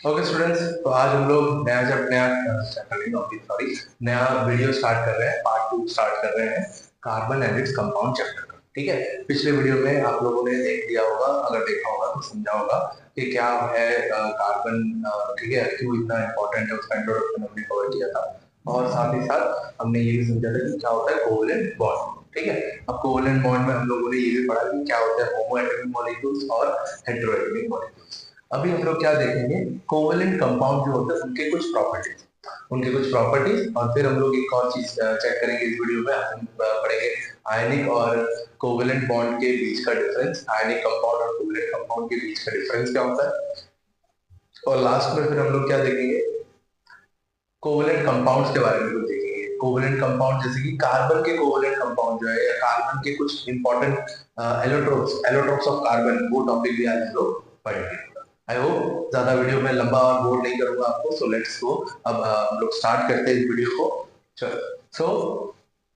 Okay students, तो आज हम लोग नया वीडियो स्टार्ट कर रहे हैं। पार्ट 2 स्टार्ट कर रहे हैं carbon and its compound chapter का। ठीक है, पिछले वीडियो में आप लोगों ने देख लिया होगा, अगर देखा होगा तो समझा होगा कि क्या है कार्बन। ठीक है, क्यों इतना इंपॉर्टेंट है, उसका इंट्रोडक्शन हमने कवर किया था। और साथ ही साथ हमने ये भी समझा था कि क्या होता है कोवेलेंट बॉन्ड। ठीक है, अब कोवेलेंट बॉन्ड में हम लोगों ने ये भी पढ़ा कि क्या होता है होमो एटॉमिक मॉलिक्यूल्स और हेटेरो एटॉमिक मॉलिक्यूल्स। अभी हम लोग क्या देखेंगे, कोवेलेंट कंपाउंड जो होते हैं उनके कुछ प्रॉपर्टीज और फिर हम लोग एक और चीज चेक करेंगे इस वीडियो में। हम पढ़ेंगे आयनिक और कोवेलेंट बॉन्ड के बीच का डिफरेंस, आयनिक कंपाउंड और कोवेलेंट कंपाउंड के बीच का डिफरेंस क्या होता है। और लास्ट में फिर हम लोग क्या देखेंगे, कोवेलेंट कंपाउंड्स के बारे में कुछ देखेंगे। कोवेलेंट कंपाउंड जैसे कि कार्बन के कोवेलेंट कंपाउंड जो है, या कार्बन के कुछ इंपॉर्टेंट एलोट्रोप्स ऑफ कार्बन, वो टॉपिक भी आज हम लोग पढ़ेंगे। आई होप ज्यादा वीडियो में लंबा और बोर नहीं करूंगा आपको। सो लेट्स गो, अब हम लोग स्टार्ट करते हैं इस वीडियो को। चलो, सो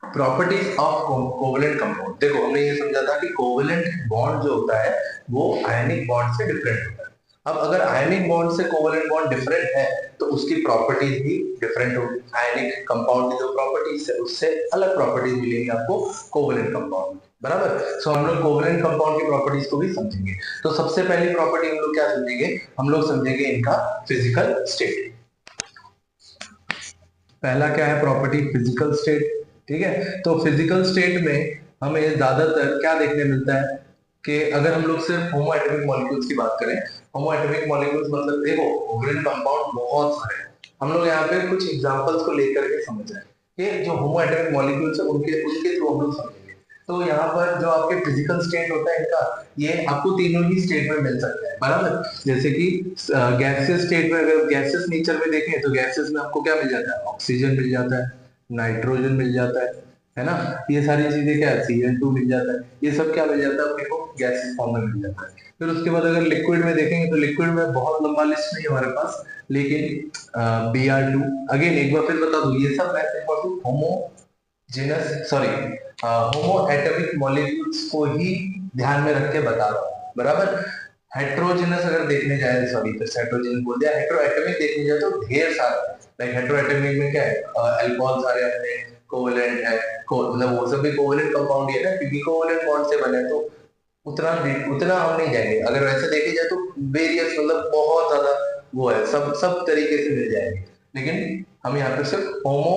प्रॉपर्टीज ऑफ कोवेलेंट कंपाउंड। देखो, हमने ये समझा था कि कोवेलेंट बॉन्ड जो होता है वो आयनिक बॉन्ड से डिफरेंट होता है। अब अगर आयनिक बॉन्ड से कोवेलेंट बॉन्ड डिफरेंट है तो उसकी प्रॉपर्टीज भी डिफरेंट होगी। आयनिक कंपाउंड की जो प्रॉपर्टीज है उससे अलग प्रॉपर्टीज मिलेंगी आपको कोवेलेंट कंपाउंड में, बराबर। सो हम लोग कोवेलेंट कंपाउंड की प्रॉपर्टीज को भी समझेंगे। तो सबसे पहली प्रॉपर्टी हम लोग क्या समझेंगे, हम लोग समझेंगे इनका फिजिकल स्टेट। पहला क्या है प्रॉपर्टी, फिजिकल स्टेट। ठीक है, तो फिजिकल स्टेट में हमें ज्यादातर क्या देखने मिलता है कि अगर हम लोग सिर्फ होमो एटॉमिक मॉलिक्यूल्स की बात करें, होमो एटॉमिक मॉलिक्यूल्स मतलब देखो कोवेलेंट कंपाउंड बहुत सारे हैं। हम लोग यहाँ पे कुछ एग्जांपल्स को लेकर के समझ रहे हैं कि जो होमो एटॉमिक मॉलिक्यूल्स है उनके उनके थ्रू हम लोग समझेंगे। तो यहाँ पर जो आपके फिजिकल स्टेट होता है इनका, ये आपको तीनों ही स्टेट में मिल सकता है, बराबर। जैसे कि गैसियस स्टेट में, अगर गैसियस नेचर में देखें तो गैसेस में आपको क्या मिल जाता है, ऑक्सीजन मिल जाता है, नाइट्रोजन मिल जाता है ना। ये सारी चीजें क्या है, Cl2 मिल जाता है, ये सब क्या मिल जाता है अपने को गैसियस फॉर्म में मिल जाता है। फिर उसके बाद अगर लिक्विड में देखेंगे तो लिक्विड में बहुत लंबा लिस्ट नहीं है हमारे पास, लेकिन Br2, अगेन एक बार फिर बता दूं, ये सब मैं सिर्फ होमोजेनस सॉरी होमो एटॉमिक मॉलिक्यूल्स को ही ध्यान में रख के बता रहा हूँ, बराबर। हेट्रोजेनस अगर देखने जाए, सॉरी फिर हेट्रोजेनस बोल दिया, हेट्रो एटॉमिक देखने जाए तो ढेर सारे, लाइक हेट्रो एटॉमिक में क्या है, अल्कोहल सारे अपने कोवेलेंट है, मतलब वो सब भी कोवेलेंट कंपाउंड ही है ना, क्योंकि कोवेलेंट बॉन्ड से बने। तो उतना उतना हम नहीं जाएंगे, अगर वैसे देखे जाए तो वेरियस मतलब बहुत ज्यादा वो है, सब सब तरीके से मिल जाएंगे। लेकिन हम यहाँ पे सिर्फ होमो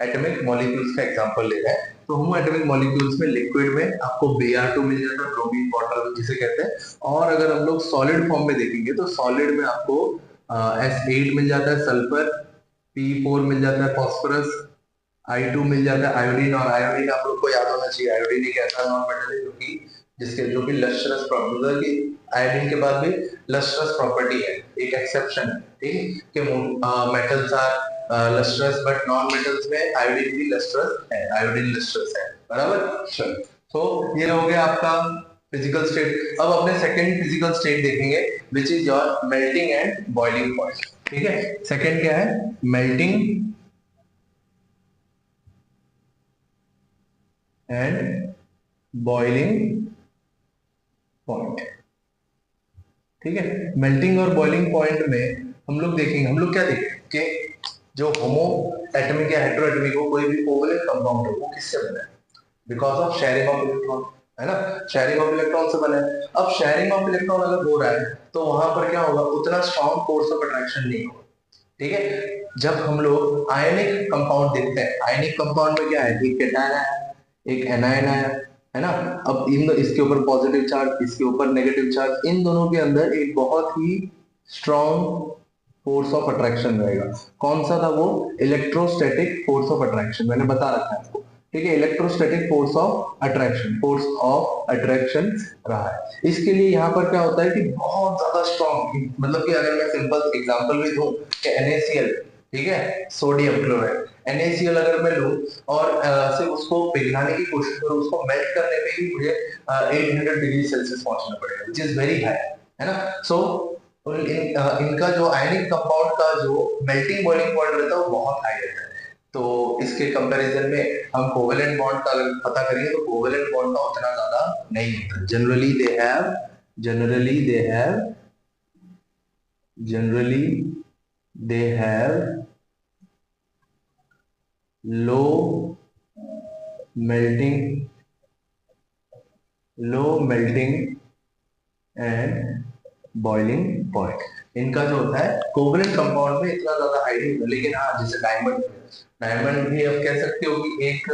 एटॉमिक मॉलिक्यूल्स का एग्जांपल ले रहे हैं। तो होमो एटॉमिक मॉलिक्यूल्स में लिक्विड में आपको Br2 मिल जाता है, ब्रोमीन वाटर जिसे कहते हैं। और अगर हम लोग सॉलिड फॉर्म में देखेंगे तो सॉलिड में आपको S8 मिल जाता है, सल्फर P4 मिल जाता है, फॉस्फोरस I2 मिल जाता है, आयोडीन। और आयोडीन आप लोग को याद होना चाहिए, आयोडीन एक ऐसा नॉन मेटल है जो कि जिसके जो कि लस्ट्रस प्रॉपर्टी की, आयोडीन के बाद भी लस्ट्रस प्रॉपर्टी है, एक एक्सेप्शन है। ठीक है, कि metals are lustrous but non metals में आयोडीन भी लस्ट्रस है, आयोडीन लस्ट्रस है, बराबर। चलो, तो ये हो गया आपका फिजिकल स्टेट। अब अपने सेकंड फिजिकल स्टेट देखेंगे, which is your melting and boiling point. ठीक है, सेकंड क्या है, मेल्टिंग एंड बॉइलिंग पॉइंट। ठीक है, मेल्टिंग और बॉइलिंग पॉइंट में हम लोग देखेंगे, हम लोग क्या देखेंगे कि जो होमो एटॉमिक या हेटेरो एटॉमिक हो, कोई भी कोवेलेंट कंपाउंड हो, वो किससे बना है, because of sharing of electron, है ना। शेयरिंग ऑफ इलेक्ट्रॉन से बना है। अब शेयरिंग ऑफ इलेक्ट्रॉन अगर हो रहा है तो वहां पर क्या होगा, उतना स्ट्रॉन्ग फोर्स ऑफ अट्रैक्शन नहीं होगा। ठीक है, जब हम लोग आयनिक कंपाउंड देखते हैं, आयनिक कंपाउंड में क्या है, एक कैटायन है, एक एनायन है ना। अब इन इसके ऊपर पॉजिटिव चार्ज, इसके ऊपर नेगेटिव चार्ज, इन दोनों के अंदर एक बहुत ही स्ट्रॉन्ग फोर्स ऑफ अट्रैक्शन रहेगा। कौन सा था वो, इलेक्ट्रोस्टैटिक फोर्स ऑफ अट्रैक्शन, मैंने बता रखा है आपको। ठीक है, इलेक्ट्रोस्टैटिक फोर्स ऑफ अट्रैक्शन रहा है। इसके लिए यहाँ पर क्या होता है कि बहुत ज्यादा स्ट्रॉन्ग, मतलब कि अगर मैं सिंपल एग्जांपल भी दूं कि NaCl, ठीक है, सोडियम क्लोराइड, NaCl अगर मैं लूं और सिर्फ उसको पिघलाने की कोशिश करूं, उसको मेल्ट करने में ही मुझे 800 डिग्री सेल्सियस पहुंचना पड़ेगा, विच इज वेरी हाई, है ना। सो इनका जो आयनिक कंपाउंड का जो मेल्टिंग बॉइलिंग पॉइंट रहता है वो बहुत हाई रहता है। तो इसके कंपैरिजन में हम कोवेलेंट बॉन्ड का अगर पता करेंगे तो कोवेलेंट बॉन्ड का उतना ज्यादा नहीं होता। Generally they have generally they have low melting and boiling point. इनका जो होता है कोवलेंट कंपाउंड में इतना ज्यादा हाई नहीं होता, लेकिन हाँ जैसे डायमंड भी आप कह सकते हो कि एक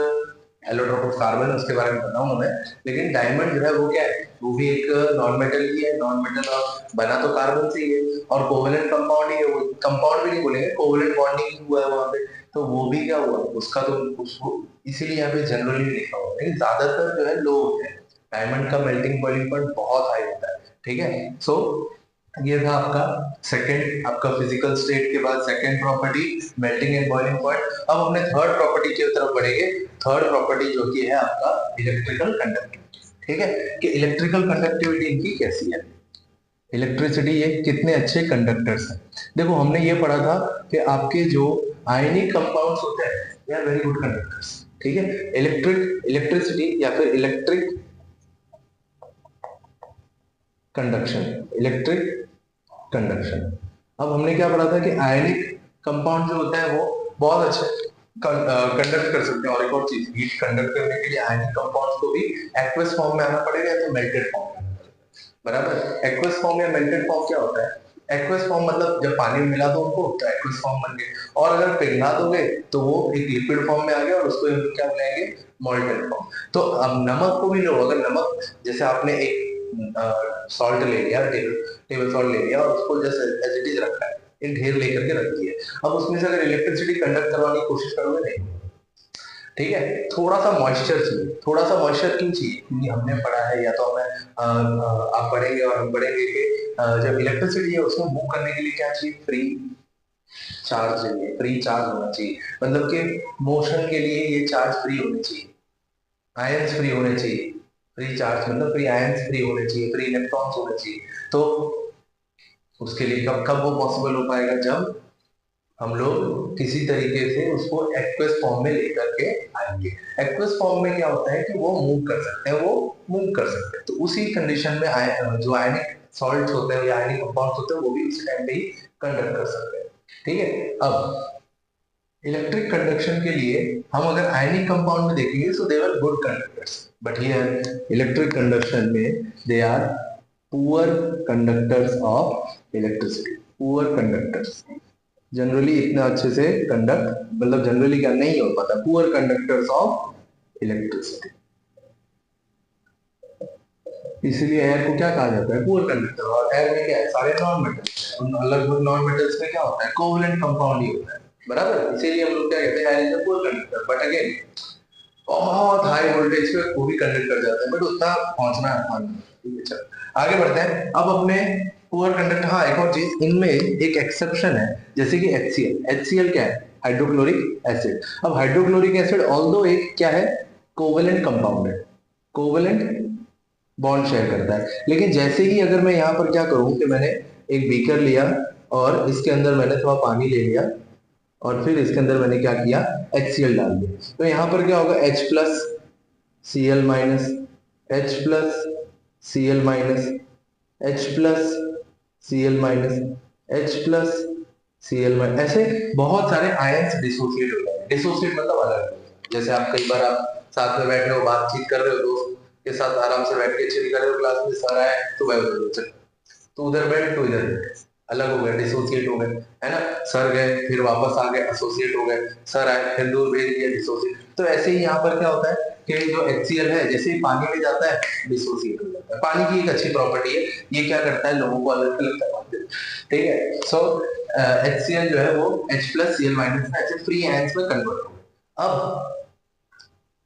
एलोट्रोप ऑफ कार्बन, उसके बारे में बताऊंगा मैं। लेकिन डायमंड जो है वो क्या है, वो भी एक नॉन मेटल ही है, नॉन मेटल और बना तो कार्बन से ही है, और कोवलेंट कंपाउंड ही है। वो कंपाउंड भी नहीं बोलेंगे, कोवलेंट बॉन्डिंग हुआ है वहां पे, तो वो भी क्या हुआ उसका, तो उसको इसीलिए यहाँ पे जनरली लिखा हुआ है, लेकिन ज्यादातर जो है लो होते हैं। डायमंड का मेल्टिंग बॉइलिंग पॉइंट बहुत हाई होता है, ठीक है। सो ये था आपका सेकंड, आपका फिजिकल स्टेट के बाद second property melting and boiling point. अब अपने थर्ड प्रॉपर्टी की तरफ बढ़ेंगे। थर्ड प्रॉपर्टी जो कि है आपका इलेक्ट्रिकल कंडक्टिविटी, ठीक है, कि इलेक्ट्रिकल कंडक्टिविटी इनकी कैसी है, इलेक्ट्रिसिटी ये कितने अच्छे कंडक्टर्स हैं। देखो हमने ये पढ़ा था कि आपके जो आयनिक कंपाउंड्स होते हैं they are very good conductors, ठीक है। इलेक्ट्रिसिटी या फिर इलेक्ट्रिक कंडक्शन। अब हमने क्या पढ़ा था कि आयनिक कंपाउंड जो होता है वो बहुत अच्छे कंडक्ट कर सकते हैं। और एक और चीज, हीट कंडक्ट करने के लिए आयनिक कंपाउंड्स को भी एक्वस फॉर्म में आना पड़ेगा या तो मेल्टेड फॉर्म में आना पड़ेगा, बराबर। एक्वस फॉर्म या मेल्टेड फॉर्म क्या होता है, एक्वस फॉर्म मतलब जब पानी में मिला दो उनको तो एक्वस फॉर्म बन गए, और अगर पिघला दोगे तो वो एक लिक्विड फॉर्म में आ गया, और उसको हम लोग क्या बुलाएंगे, मोल्टेन फॉर्म। तो अब नमक को भी लो, अगर नमक जैसे आपने एक सॉल्ट ले लिया, टेबल सॉल्ट ले लिया, और उसको जैसे एज इट इज रखा है, एक ढेर लेकर के रख दिया, अब उसमें से अगर इलेक्ट्रिसिटी कंडक्ट करवाने की कोशिश करोगे नहीं, ठीक है। थोड़ा सा मॉइस्चर चाहिए, थोड़ा सा मॉइस्चर क्यों चाहिए, क्योंकि हमने पढ़ा है, या तो हमें आप पढ़ेंगे और हम पढ़ेंगे कि जब इलेक्ट्रिसिटी है उसको मूव करने के लिए क्या चाहिए, फ्री चार्ज चाहिए, फ्री चार्ज होना चाहिए, मतलब कि मोशन के लिए ये चार्ज फ्री होनी चाहिए, आयंस फ्री होने चाहिए। फ्री चार्ज मतलब फ्री आयंस फ्री होने चाहिए, फ्री इलेक्ट्रॉन्स होने चाहिए। तो उसके लिए कब कब वो पॉसिबल हो पाएगा, जब हम लोग किसी तरीके से उसको एक्वस फॉर्म में लेकर के आएंगे। एक्वस फॉर्म में क्या होता है कि वो मूव कर सकते हैं, वो मूव कर सकते हैं, तो उसी कंडीशन में जो आयनिक सॉल्ट्स होते हैं या आयनिक कंपाउंड्स होते हैं वो भी उसी टाइम पे ही कंडक्ट कर सकते हैं, ठीक है। अब इलेक्ट्रिक कंडक्शन के लिए हम अगर आयनिक कंपाउंड में देखेंगे तो they are good conductors, but here electric conduction में they are poor conductors of electricity, poor conductors, generally इतना अच्छे से कंडक्ट, मतलब जनरली क्या नहीं हो पाता, पुअर कंडक्टर्स ऑफ इलेक्ट्रिसिटी। इसलिए एयर को क्या कहा जाता है, पुअर कंडक्टर। और एयर में क्या है, सारे नॉन मेटल्स हैं, लगभग नॉन मेटल्स में क्या होता है, कोवलेंट कंपाउंड ही होता है, बराबर। इसीलिए हम लोग क्या कहते हैं, air is a poor conductor. But again बहुत हाई वोल्टेज पे वो भी कंडक्ट कर जाता है, बट उतना पहुंचना आसान नहीं, ठीक है। चलो आगे बढ़ते हैं। अब अपने पुअर कंडक्टर, हाँ एक और चीज, इनमें एक एक्सेप्शन है, जैसे कि HCl। HCl क्या है, हाइड्रोक्लोरिक एसिड। अब हाइड्रोक्लोरिक एसिड ऑल्दो एक क्या है, कोवेलेंट कंपाउंड है, कोवेलेंट बॉन्ड शेयर करता है, लेकिन जैसे ही अगर मैं यहाँ पर क्या करूँ कि मैंने एक बीकर लिया और इसके अंदर मैंने थोड़ा पानी ले लिया, और फिर इसके अंदर मैंने क्या किया, HCl डाल दिया, तो यहाँ पर क्या होगा, H plus Cl minus, H plus Cl minus, H plus Cl minus, H plus Cl minus, ऐसे बहुत सारे आयंस डिसोसिएट हो जाएंगे। डिसोसिएट मतलब अलग, जैसे आप कई बार आप साथ में बैठ रहे हो, बातचीत कर रहे हो, दोस्त के साथ आराम से बैठ के चिल कर रहे हो, क्लास में सर आए तो वह तो उधर बैठ तो इधर बैठ, अलग हो गए, डिसोसिएट हो गए, है ना। सर गए फिर वापस आ गए, एसोसिएट हो गए, सर आए फिर दूर भेज दिया, डिसोसिएट। तो ऐसे ही यहाँ पर क्या होता है कि जो HCl है जैसे ही पानी में जाता है डिसोसिएट हो जाता है। पानी की एक अच्छी प्रॉपर्टी है, ये क्या करता है, लोगों को अलग अलग करवा देता है, ठीक है। सो HCl जो है वो H प्लस Cl माइनस में ऐसे फ्री आयंस में कन्वर्ट हो गए।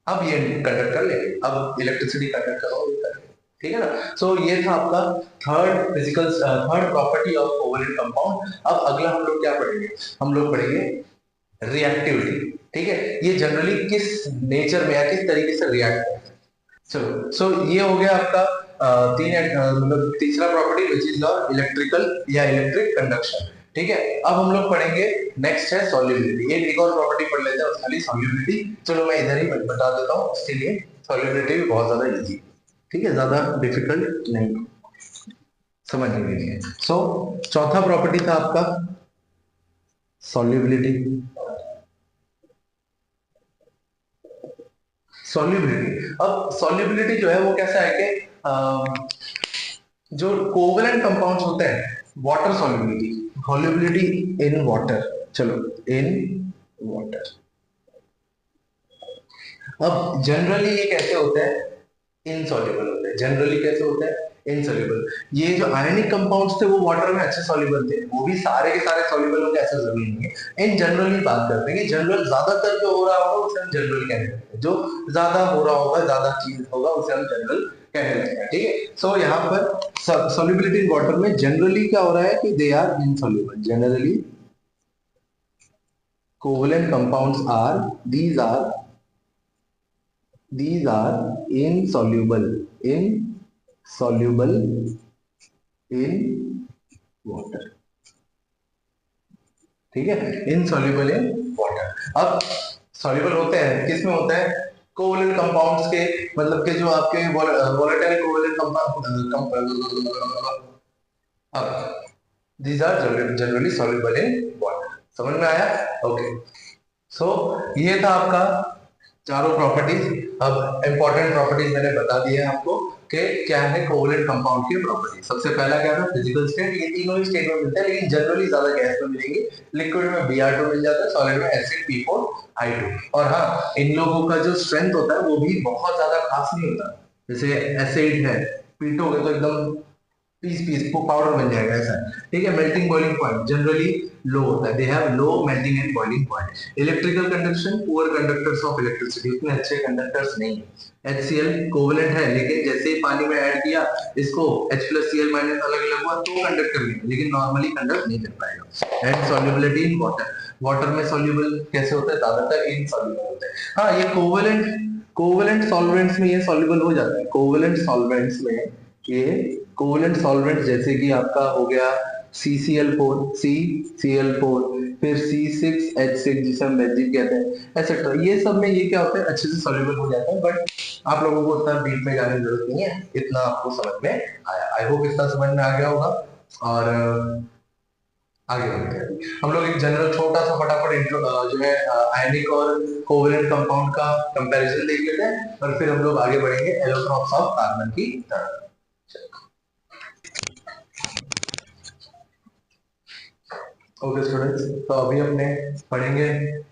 अब ये कंडक्ट कर लेंगे, अब इलेक्ट्रिसिटी कंडक्ट करो, ठीक है ना। सो ये था आपका third property of covalent compound. अब अगला हम लोग क्या पढ़ेंगे, हम लोग पढ़ेंगे रिएक्टिविटी, ठीक है। ये जनरली किस नेचर में या किस तरीके से रिएक्ट करते हैं। चलो सो ये हो गया आपका मतलब तीसरा property which is your electrical या इलेक्ट्रिक कंडक्शन, ठीक है। अब हम लोग पढ़ेंगे नेक्स्ट है सॉल्युबिलिटी। एक और प्रॉपर्टी पढ़ लेते हैं खाली, सॉल्युबिलिटी। चलो मैं इधर ही बता देता हूँ, उसके लिए सॉल्युबिलिटी भी बहुत ज्यादा इजी, ठीक है, ज्यादा डिफिकल्ट नहीं। समझने के लिए। सो चौथा प्रॉपर्टी था आपका सॉल्युबिलिटी। सॉल्युबिलिटी, अब सॉल्युबिलिटी जो है वो कैसा है कि जो कोवलेंट कंपाउंड्स होते हैं, water solubility, solubility in water, चलो इन वाटर। अब जनरली ये कैसे होते हैं, इनसॉल्युबल होते हैं। जनरली कैसे होते हैं, इनसॉल्युबल। ये जो आयनिक कंपाउंड्स थे वो वाटर में अच्छे सॉल्युबल थे, वो भी सारे के सारे सॉल्युबल होंगे ऐसा जरूरी नहीं है। इन जनरली बात करते हैं कि जनरल ज्यादातर जो हो रहा होगा उसे हम जनरल कहने लगते हैं, जो ज्यादा हो रहा होगा, ज्यादा चीज होगा उसे हम जनरल कहने लगते हैं, ठीक है। सो यहाँ पर सॉल्युबिलिटी इन वाटर में जनरली क्या हो रहा है कि they are insoluble. Generally covalent compounds are, these are insoluble in water, ठीक है, इनसॉल्युबल इन वाटर। अब सॉल्युबल होते हैं किस में होता है, कोवलेंट कंपाउंड्स के, मतलब के जो आपके वोलेटाइल कोवलेंट कंपाउंड, अब these are generally soluble in water। समझ में आया, ओके। सो ये था आपका चारों प्रॉपर्टीज। अब इंपॉर्टेंट प्रॉपर्टीज मैंने बता दी है आपको कि क्या है कोवलेंट कंपाउंड की प्रॉपर्टी। सबसे पहला क्या था, फिजिकल स्टेट। ये तीनों ही स्टेट में मिलते हैं, लेकिन जनरली ज्यादा गैस में मिलेंगे। लिक्विड में Br2 मिल जाता है, सॉलिड में एसिड P4I2। और हाँ, इन लोगों का जो स्ट्रेंथ होता है वो भी बहुत ज्यादा खास नहीं होता। जैसे एसिड है, पीटोगे तो एकदम पीस पीस को पाउडर बन जाएगा, ऐसा है, ठीक है। मेल्टिंग बॉइलिंग पॉइंट जनरली लो होता है, they have low melting and boiling point. Electrical conduction, poor conductors of electricity, उतने अच्छे कंडक्टर्स नहीं है। HCl कोवलेंट है, लेकिन जैसे ही पानी में ऐड किया इसको H+Cl- अलग अलग हुआ तो कंडक्ट कर लेंगे, लेकिन नॉर्मली कंडक्ट नहीं कर पाएगा। And solubility in water, water में सॉल्युबल कैसे होता है, ज्यादातर इनसॉल्युबल होता है। हाँ, ये कोवलेंट सॉल्वेंट्स में ये सॉल्युबल हो जाता है। कोवलेंट सॉल्वेंट्स में ये कोवलेंट सॉल्वेंट जैसे कि आपका हो गया CCl4, CCl4, फिर C6H6 जिसे हम बेंजीन कहते हैं, एक्सेट्रा। ये सब में ये क्या होता है, अच्छे से सॉल्युबल हो जाता है। बट आप लोगों को उतना डीप में जाने की जरूरत नहीं है, इतना आपको समझ में आया। आई होप इतना समझ में आ गया होगा। और आगे बढ़ते हैं हम लोग एक जनरल छोटा सा फटाफट इंट्रो जो है आयनिक और कोवलेंट कंपाउंड का कंपैरिजन देख लेते हैं, और फिर हम लोग आगे बढ़ेंगे एलोट्रॉप्स ऑफ कार्बन की तरफ। ओके स्टूडेंट्स, तो अभी अपने पढ़ेंगे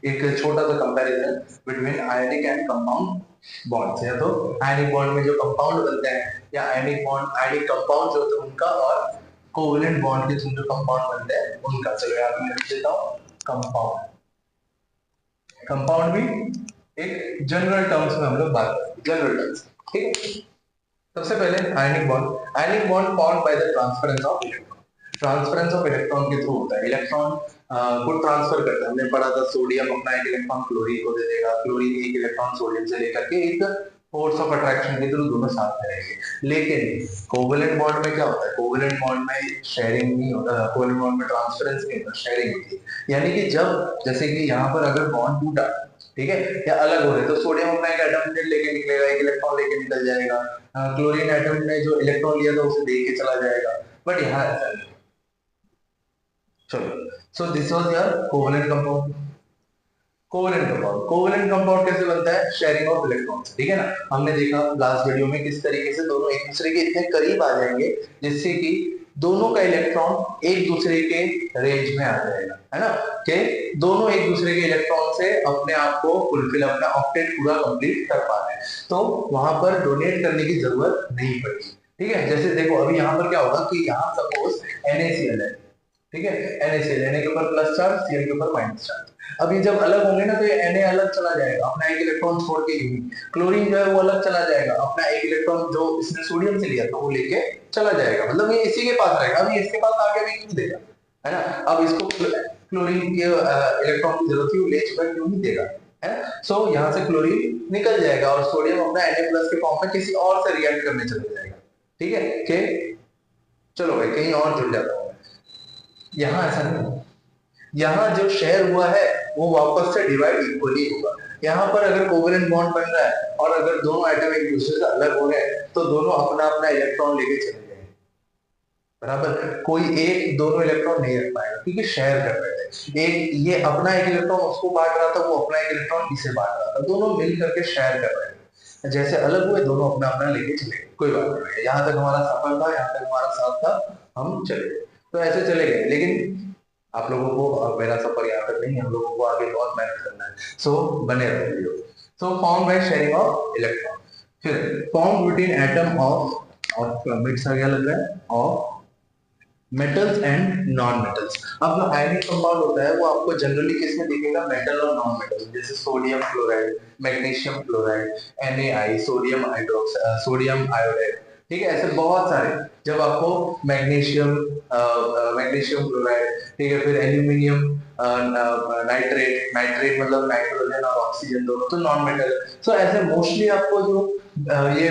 एक छोटा सा comparison between ionic and compound bonds. या तो आयनिक बॉन्ड में जो कंपाउंड बनते हैं, या आयनिक कंपाउंड जो होते हैं उनका, और कोवलेंट बॉन्ड के जो कंपाउंड बनते हैं उनका। चलो यहाँ पे मैं लिख देता हूँ कंपाउंड। कंपाउंड भी एक जनरल टर्म्स में हम लोग बात करें, जनरल टर्म्स, ठीक है। सबसे पहले ionic bond formed by the transference of electron. Transference of electron के थ्रू होता है। इलेक्ट्रॉन को ट्रांसफर करता है। हमने पढ़ा था सोडियम अपना एक इलेक्ट्रॉन क्लोरीन को दे देगा, क्लोरीन एक इलेक्ट्रॉन सोडियम से लेकर के एक फोर्स ऑफ अट्रैक्शन के थ्रू दोनों साथ में रहेंगे। लेकिन कोवलेंट बॉन्ड में क्या होता है, कोवलेंट बॉन्ड में शेयरिंग नहीं होता, कोवलेंट बॉन्ड में ट्रांसफरेंस नहीं होता, शेयरिंग होती है। यानी कि जब जैसे कि यहाँ पर अगर बॉन्ड टूटा, ठीक है, या अलग हो रहे, तो सोडियम अपना एक एटम लेके निकलेगा, एक इलेक्ट्रॉन लेके निकल जाएगा। क्लोरीन एटम ने जो इलेक्ट्रॉन लिया था उसे दे के चला जाएगा। बट यहाँ ऐसा नहीं। चलो, so this was your covalent compound. Covalent compound कैसे बनता है, शेयरिंग ऑफ इलेक्ट्रॉन्स, ठीक है ना। हमने देखा लास्ट वीडियो में किस तरीके से दोनों एक दूसरे के इतने करीब आ जाएंगे जिससे कि दोनों का इलेक्ट्रॉन एक दूसरे के रेंज में आ जाएगा, है ना, कि दोनों एक दूसरे के इलेक्ट्रॉन से अपने आप को फुलफिल, अपना ऑक्टेट पूरा कंप्लीट कर पा रहे हैं। तो वहां पर डोनेट करने की जरूरत नहीं पड़ेगी, ठीक है। जैसे देखो अभी यहाँ पर क्या होगा कि यहाँ सपोज NaCl है, ठीक है, NaCl, Na के ऊपर प्लस चार्ज, Cl के ऊपर माइनस चार्ज। अब ये जब अलग होंगे ना तो ये Na अलग चला जाएगा, अपना एक इलेक्ट्रॉन छोड़ के यूं। क्लोरीन जो है वो अलग चला जाएगा, अपना एक इलेक्ट्रॉन जो इसने सोडियम से लिया था वो लेके चला जाएगा, मतलब ये इसी के पास रहेगा। अभी इसके पास आगे भी क्यों देगा, है ना। अब इसको क्लोरीन के इलेक्ट्रॉन की जरूरत थी, वो ले चुका, क्यों नहीं देगा, है। सो यहाँ से क्लोरीन निकल जाएगा और सोडियम अपना Na+ के फॉर्म में किसी और से रिएक्ट करने चला जाएगा, ठीक है। कि चलो भाई कहीं और जुड़ जाता हूँ। यहाँ ऐसा नहीं, यहाँ जो शेयर हुआ है वो वापस से डिवाइड इक्वली होगा। यहाँ पर अगर कोवलेंट बॉन्ड बन रहा है और अगर दोनों एटम एक दूसरे से अलग हो रहे हैं तो दोनों अपना अपना इलेक्ट्रॉन लेके चले जाएंगे, बराबर। कोई एक दोनों इलेक्ट्रॉन नहीं रख पाएगा क्योंकि शेयर कर रहे थे, एक ये अपना एक इलेक्ट्रॉन उसको बांट रहा था, वो अपना एक इलेक्ट्रॉन इसे बांट रहा था, दोनों मिल करके शेयर कर रहे थे। जैसे अलग हुए दोनों अपना अपना लेके चले गए, कोई बात नहीं है, यहाँ तक हमारा सफर था, यहाँ तक हमारा साथ था, हम चले गए, तो ऐसे चले गए। लेकिन आप लोगों को, और मेरा सफर यहाँ तक नहीं, हम लोगों को आगे बहुत मेहनत करना है, सो बने रहो video. So form by sharing of electron, फिर form between atom of mix आ गया लग रहा है, of metals and non metals. अब जो आयनिक कंपाउंड होता है वो आपको जनरली किसमें दिखेगा, मेटल और नॉन मेटल, जैसे sodium chloride, magnesium chloride, NaI, sodium hydroxide, sodium iodide, ठीक है, ऐसे बहुत सारे। जब आपको मैग्नीशियम मैग्नीशियम क्लोराइड, ठीक है, फिर एल्यूमिनियम नाइट्रेट, नाइट्रेट मतलब नाइट्रोजन और ऑक्सीजन दोनों, तो नॉन मेटल। सो ऐसे मोस्टली आपको जो ये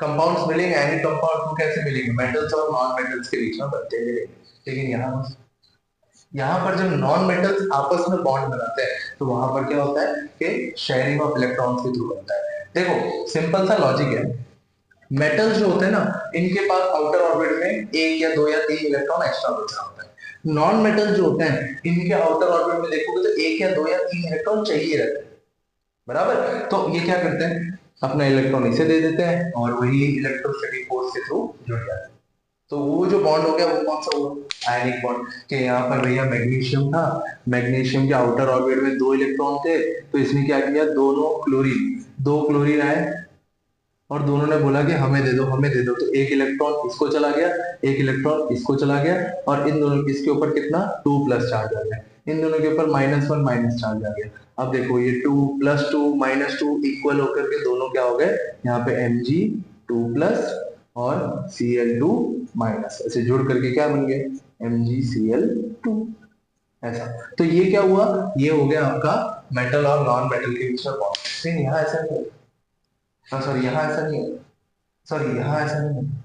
कंपाउंड्स मिलेंगे, आयनिक कंपाउंड को कैसे मिलेंगे, मेटल्स और नॉन मेटल्स के बीच में बनते मिलेंगे। लेकिन यहाँ पर जब नॉन मेटल्स आपस में बॉन्ड बनाते हैं तो वहां पर क्या होता है कि शेयरिंग ऑफ इलेक्ट्रॉन्स के थ्रू बनता है। देखो सिंपल सा लॉजिक है, मेटल्स जो होते हैं ना, इनके पास आउटर ऑर्बिट में एक या दो या तीन इलेक्ट्रॉन एक्स्ट्रा बचा होता है। नॉन मेटल जो होते हैं इनके आउटर ऑर्बिट में देखोगे तो एक या दो या तीन इलेक्ट्रॉन चाहिए रहते हैं, बराबर। तो ये क्या करते हैं, अपना इलेक्ट्रॉन इसे दे देते हैं और वही इलेक्ट्रोस्टैटिक फोर्स के थ्रू जुड़ जाते हैं। तो वो जो बॉन्ड हो गया वो कौन सा हुआ, आयनिक बॉन्ड। कि यहाँ पर भैया मैग्नीशियम था, मैग्नीशियम के आउटर ऑर्बिट में दो इलेक्ट्रॉन थे, तो इसने क्या किया, दो क्लोरीन आए और दोनों ने बोला कि हमें दे दो हमें दे दो, तो एक इलेक्ट्रॉन इसको चला गया, एक इलेक्ट्रॉन इसको चला गया, और इन दोनों इसके ऊपर कितना 2 प्लस चार्ज आ गया, इन दोनों के ऊपर -1 माइनस चार्ज आ गया। अब देखो ये 2 + 2 -2 इक्वल होकर के दोनों क्या हो गए, यहाँ पे Mg2+ और Cl2-, ऐसे जुड़ करके क्या बन गए, MgCl2, ऐसा। तो ये क्या हुआ, ये हो गया आपका मेटल और नॉन मेटल के बीच में बॉन्ड। लेकिन यहाँ ऐसा नहीं, सॉरी यहाँ ऐसा नहीं है, सॉरी यहाँ ऐसा नहीं है।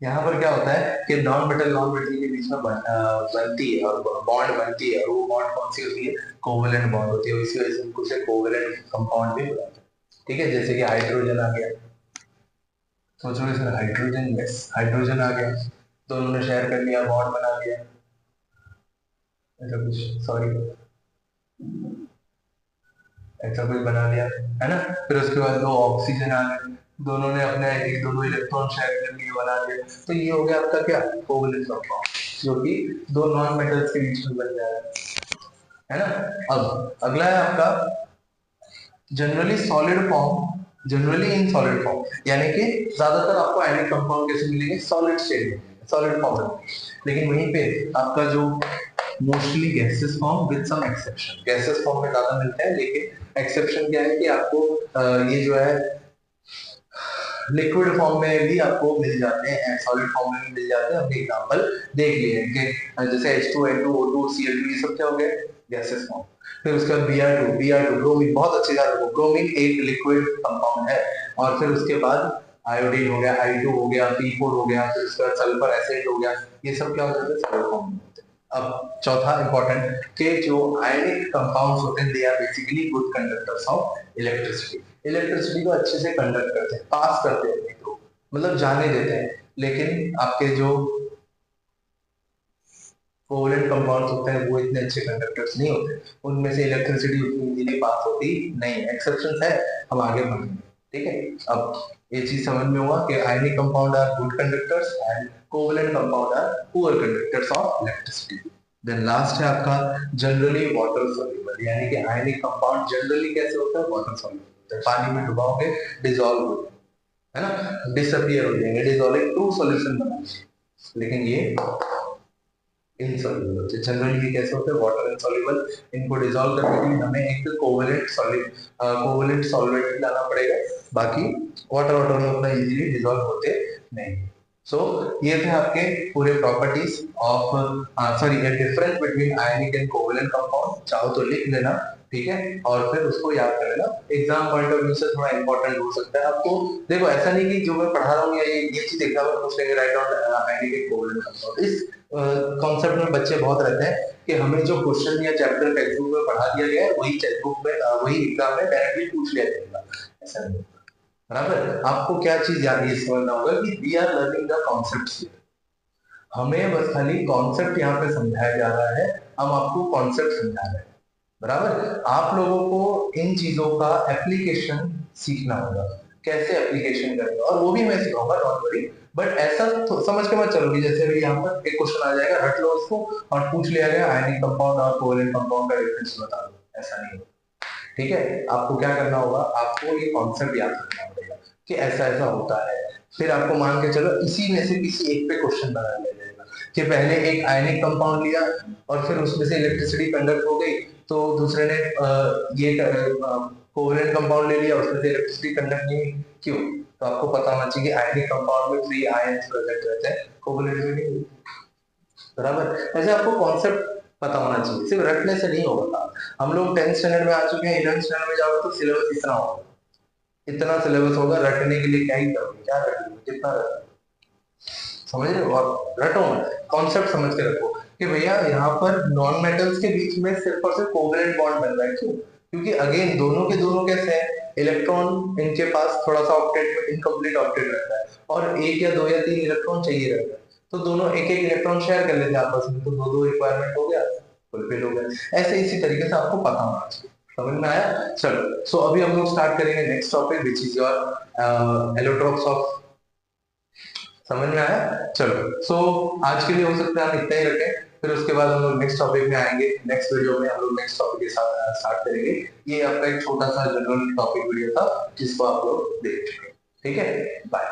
यहाँ पर क्या होता है कि नॉन मेटल के बीच में बनती है और बॉन्ड बनती है, और वो बॉन्ड कौन सी होती है, कोवेलेंट बॉन्ड होती है, इसी वजह से उनको से कोवेलेंट कंपाउंड भी बुलाते हैं। ठीक है, जैसे कि हाइड्रोजन आ गया, सोचोगे सर हाइड्रोजन, यस हाइड्रोजन आ गया, दोनों ने शेयर कर लिया, बॉन्ड बना लिया, ऐसा कुछ, सॉरी ऐसा कुछ बना लिया है ना। फिर उसके बाद दो ऑक्सीजन आ गए, दोनों ने अपने एक दो इलेक्ट्रॉन शेयर कर लिए, बना लिया, तो ये हो गया आपका क्या, कोवेलेंट कंपाउंड, जो कि दो नॉन मेटल्स के बीच में बन जाएगा, है ना। अब अगला है आपका generally solid form, generally in solid form, यानी कि ज्यादातर आपको आयनिक कंपाउंड कैसे मिलेंगे, सॉलिड स्टेट, सॉलिड फॉर्म में। लेकिन वहीं पे आपका जो mostly gases form with some exception, gases form में ज्यादा मिलते हैं, लेकिन एक्सेप्शन क्या है कि आपको ये जो है लिक्विड फॉर्म में भी आपको मिल जाते हैं, सॉलिड फॉर्म में भी मिल जाते हैं। हमने एग्जांपल देख लिए हैं कि जैसे H2N2 O2 Cl2 ये सब क्या हो गए, गैसेस फॉर्म। फिर उसके बाद Br2 ब्रोमीन, बहुत अच्छी बात है, ब्रोमीन एक लिक्विड कंपाउंड है। और फिर उसके बाद आयोडीन हो गया, I2 हो गया, P4 हो गया, फिर उसके बाद सल्फर एसिड हो गया, ये सब क्या हो जाते हैं, सॉलिड फॉर्म में। अब चौथा इंपॉर्टेंट कि जो आयनिक कंपाउंड्स होते हैं they are basically good conductors of electricity, electricity को अच्छे से कंडक्ट करते हैं, पास करते हैं, मतलब जाने देते हैं। लेकिन आपके जो कोवेलेंट कंपाउंड्स होते हैं वो इतने अच्छे कंडक्टर्स नहीं होते, उनमें से इलेक्ट्रिसिटी उतनी इजीली पास होती नहीं है, एक्सेप्शंस है, हम आगे बढ़ेंगे। ठीक है, अब ये चीज समझ में हुआ कि ionic compound are good conductors and covalent compound are poor conductors of electricity. Then last है आपका जनरली वाटर सॉल्युबल, यानी कि आयनिक कंपाउंड जनरली कैसे होता है, वाटर सॉल्युबल होता है, पानी में डुबाओगे डिसॉल्व हो, है ना, डिसअपियर हो जाएंगे, डिसॉल्विंग टू सॉल्यूशन बनाएंगे। लेकिन ये इनसॉल्युबल होते हैं, जनरली ये कैसे होते हैं, वाटर इनसॉल्युबल। इनको डिसॉल्व करने के लिए हमें एक कोवेलेंट सॉल्वेंट लाना पड़ेगा, बाकी वाटर में उतना इजीली डिसॉल्व होते नहीं। सो ये थे आपके पूरे properties of sorry difference between ionic and covalent compound, चाहो तो लिख लेना, ठीक है, और फिर उसको याद कर लेना, एग्जाम पॉइंट ऑफ व्यू से थोड़ा इंपॉर्टेंट हो सकता है आपको। देखो ऐसा नहीं कि जो मैं पढ़ा रहा हूँ या ये चीज एग्जाम में पूछ लेंगे, write down ionic and covalent compound, इस कॉन्सेप्ट में बच्चे बहुत रहते हैं कि हमें जो क्वेश्चन या चैप्टर टेक्स्ट बुक में पढ़ा दिया गया है वही टेक्स्ट बुक में वही एग्जाम में डायरेक्टली पूछ लिया जाएगा, ऐसा नहीं, बराबर। आपको क्या चीज याद ये समझना होगा कि we are learning the concepts, हमें बस खाली कॉन्सेप्ट यहाँ पे समझाया जा रहा है, हम आपको कॉन्सेप्ट समझा रहे हैं, बराबर। आप लोगों को इन चीजों का एप्लीकेशन सीखना होगा, कैसे एप्लीकेशन करेंगे, और वो भी मैं सिखाऊंगा, डोंट वरी। बट ऐसा तो समझ के मत चलो कि जैसे अभी यहाँ पर एक क्वेश्चन आ जाएगा, रट लो उसको और पूछ लिया गया आयनिक कंपाउंड और कोवैलेंट कंपाउंड का डिफरेंस बता दो, ऐसा नहीं होगा। ठीक है, आपको क्या करना होगा, आपको ये कॉन्सेप्ट याद रखना पड़ेगा कि ऐसा ऐसा होता है। फिर आपको मान के चलो इसी में से किसी एक पे क्वेश्चन बना लिया जाएगा कि पहले एक आयनिक कंपाउंड लिया और फिर उसमें से इलेक्ट्रिसिटी कंडक्ट हो गई, तो दूसरे ने ये कोवैलेंट कंपाउंड ले लिया, उसमें से इलेक्ट्रिसिटी कंडक्ट नहीं, क्यों? तो आपको पता होना चाहिए आयनिक कंपाउंड में फ्री आयंस प्रेजेंट रहते हैं, कोवैलेंट में नहीं, बराबर। ऐसे आपको कॉन्सेप्ट पता होना चाहिए, सिर्फ रटने से नहीं होगा। हम लोग 10th स्टैंडर्ड में आ चुके हैं, 11th स्टैंडर्ड में जाओगे तो सिलेबस इतना होगा, इतना सिलेबस होगा, रटने के लिए क्या ही करोगे, क्या रटोगे, कितना रटोगे, समझ रहे हो? और रटो, कॉन्सेप्ट समझ के रखो कि भैया यहाँ पर नॉन मेटल्स के बीच में सिर्फ और सिर्फ कोवैलेंट बॉन्ड बन रहा है, क्यों? क्योंकि अगेन दोनों के दोनों कैसे हैं, इलेक्ट्रॉन इनके पास थोड़ा सा ऑक्टेट में इनकम्प्लीट ऑक्टेट रहता है, और एक या दो या तीन इलेक्ट्रॉन चाहिए रहता है, तो दोनों एक एक इलेक्ट्रॉन शेयर कर लेते हैं आपस में, तो दो दो रिक्वायरमेंट हो गया, फुलफिल हो गया। ऐसे इसी तरीके से आपको पता होना चाहिए, समझ में आया? चलो, सो अभी हम लोग स्टार्ट करेंगे next topic which is your allotropes of, समझ में आया? चलो, सो आज के लिए हो सकता है हम इतना ही रखें, फिर उसके बाद हम लोग नेक्स्ट टॉपिक में आएंगे, नेक्स्ट वीडियो में हम लोग नेक्स्ट टॉपिक के साथ स्टार्ट करेंगे। ये आपका एक छोटा सा जनरल टॉपिक वीडियो था जिसको आप लोग देख चुके, ठीक है, बाय।